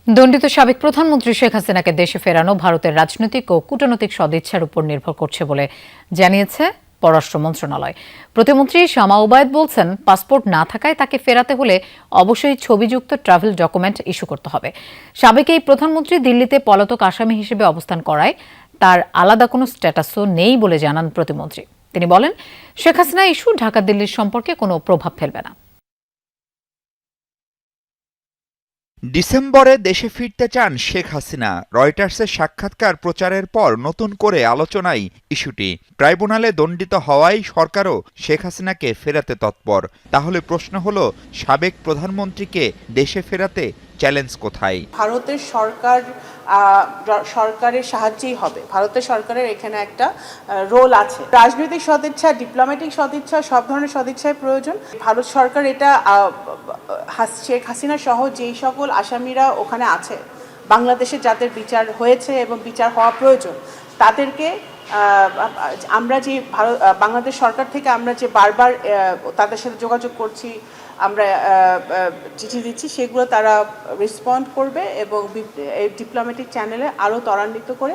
দণ্ডিত সাবেক প্রধানমন্ত্রী শেখ হাসিনাকে দেশে ফেরানো ভারতের রাজনৈতিক ও কূটনৈতিক সদিচ্ছার উপর নির্ভর করছে বলে জানিয়েছে পররাষ্ট্র মন্ত্রণালয়। প্রতিমন্ত্রী শামা ওবায়দ বলছেন, পাসপোর্ট না থাকায় তাকে ফেরাতে হলে অবশ্যই ছবিযুক্ত ট্রাভেল ডকুমেন্ট ইস্যু করতে হবে। সাবেক এই প্রধানমন্ত্রী দিল্লিতে পলাতক আসামি হিসেবে অবস্থান করায় তার আলাদা কোনো স্ট্যাটাসও নেই বলে জানান প্রতিমন্ত্রী। তিনি বলেন, শেখ হাসিনা ইস্যু ঢাকা দিল্লির সম্পর্কে কোনো প্রভাব ফেলবে না। ডিসেম্বরে দেশে ফিরতে চান শেখ হাসিনা। রয়টার্সের সাক্ষাৎকার প্রচারের পর নতুন করে আলোচনায় ইস্যুটি। ট্রাইব্যুনালে দণ্ডিত হওয়ায় সরকারও শেখ হাসিনাকে ফেরাতে তৎপর। তাহলে প্রশ্ন হলো, সাবেক প্রধানমন্ত্রীকে দেশে ফেরাতে চ্যালেঞ্জ কোথায়? ভারতের সরকারের সাহায্যেই হবে। ভারতের সরকারের এখানে একটা রোল আছে। রাজনৈতিক সদিচ্ছা, ডিপ্লোম্যাটিক সদিচ্ছা, সব ধরনের সদিচ্ছায় প্রয়োজন। ভারত সরকার এটা শেখ হাসিনা সহ যেই সকল আসামিরা ওখানে আছে, বাংলাদেশে যাদের বিচার হয়েছে এবং বিচার হওয়া প্রয়োজন, তাদেরকে আমরা যে বাংলাদেশ সরকার থেকে আমরা যে বারবার তাদের সাথে যোগাযোগ করছি, আমরা চিঠি দিচ্ছি, সেগুলো তারা রেসপন্ড করবে এবং এই ডিপ্লোম্যাটিক চ্যানেলে আরও ত্বরান্বিত করে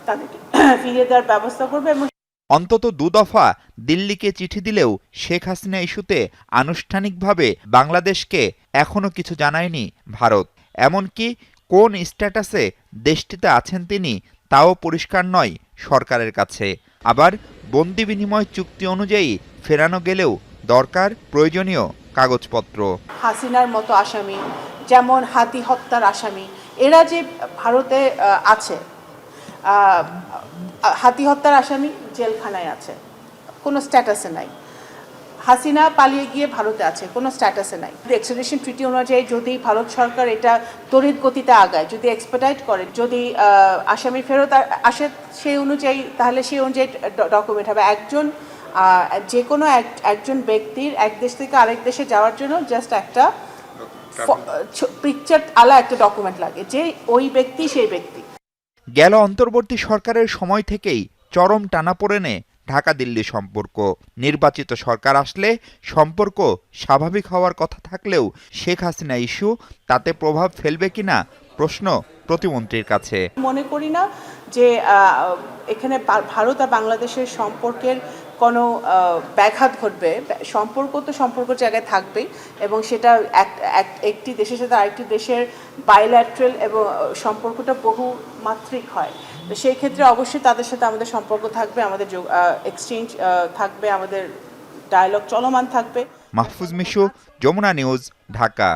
তাদেরকে ফিরিয়ে দেওয়ার ব্যবস্থা করবে। এবং অন্তত দুদফা দিল্লিকে চিঠি দিলেও শেখ হাসিনা ইস্যুতে আনুষ্ঠানিকভাবে বাংলাদেশকে এখনও কিছু জানায়নি ভারত। এমনকি কোন স্ট্যাটাসে দেশটিতে আছেন তিনি তাও পরিষ্কার নয় সরকারের কাছে। আবার বন্দি বিনিময় চুক্তি অনুযায়ী ফেরানো গেলেও দরকার প্রয়োজনীয় কাগজপত্র। হাসিনার মতো আসামি, যেমন হাতি হত্যার আসামি, এরা যে ভারতে আছে, হাতি হত্যার আসামি জেলখানায় আছে, কোনো স্ট্যাটাসে নাই। হাসিনা পালিয়ে গিয়ে ভারতে আছে, কোনো স্ট্যাটাসে নাই। এক্সট্রাডিশন ট্রিটি অনুযায়ী যদি ভারত সরকার এটা তড়িৎ গতিতে আগায়, যদি এক্সপেডাইট করে, যদি আসামি ফেরত আসে সেই অনুযায়ী, তাহলে সেই অনুযায়ী ডকুমেন্ট হবে। যে কোনো একজন ব্যক্তির এক দেশ থেকে আরেক দেশে যাওয়ার জন্য জাস্ট একটা পিকচার আলা একটা ডকুমেন্ট লাগে যে ওই ব্যক্তি সেই ব্যক্তি। গেল অন্তর্বর্তী সরকারের সময় থেকেই চরম টানাপোড়েনে ঢাকা দিল্লি সম্পর্ক। নির্বাচিত সরকার আসলে সম্পর্ক স্বাভাবিক হওয়ার কথা থাকলেও শেখ হাসিনা ইস্যু তাতে প্রভাব ফেলবে কিনা প্রশ্ন প্রতিমন্ত্রীর কাছে। মনে করি না যে এখানে ভারত আর বাংলাদেশের সম্পর্কের কোনো ব্যাঘাত ঘটবে। সম্পর্ক তো সম্পর্ক জায়গায় থাকবেই, এবং সেটা একটি দেশের সাথে আরেকটি দেশের বাইল্যাটারাল এবং সম্পর্কটা বহুমাত্রিক হয়। তো সেই ক্ষেত্রে অবশ্যই তাদের সাথে আমাদের সম্পর্ক থাকবে, আমাদের এক্সচেঞ্জ থাকবে, আমাদের ডায়ালগ চলমান থাকবে। মাহফুজ মিশু, যমুনা নিউজ, ঢাকা।